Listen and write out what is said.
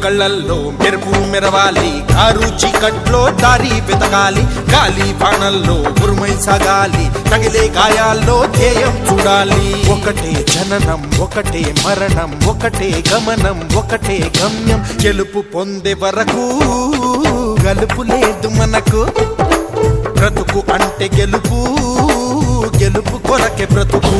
కళ్ళల్లో మెరుపు మెరవాలి, కారు చీకట్లో దారి వెతకాలి, గాలి బాణల్లో ఉరుమై సాగాలి, తగిలే గాయాల్లో ధ్యేయం చూడాలి. ఒకటే జననం, ఒకటే మరణం, ఒకటే గమనం, ఒకటే గమ్యం. గెలుపు పొందే వరకు గలుపు లేదు మనకు. బ్రతుకు అంటే గెలుపు, గెలుపు కొరకే బ్రతుకు.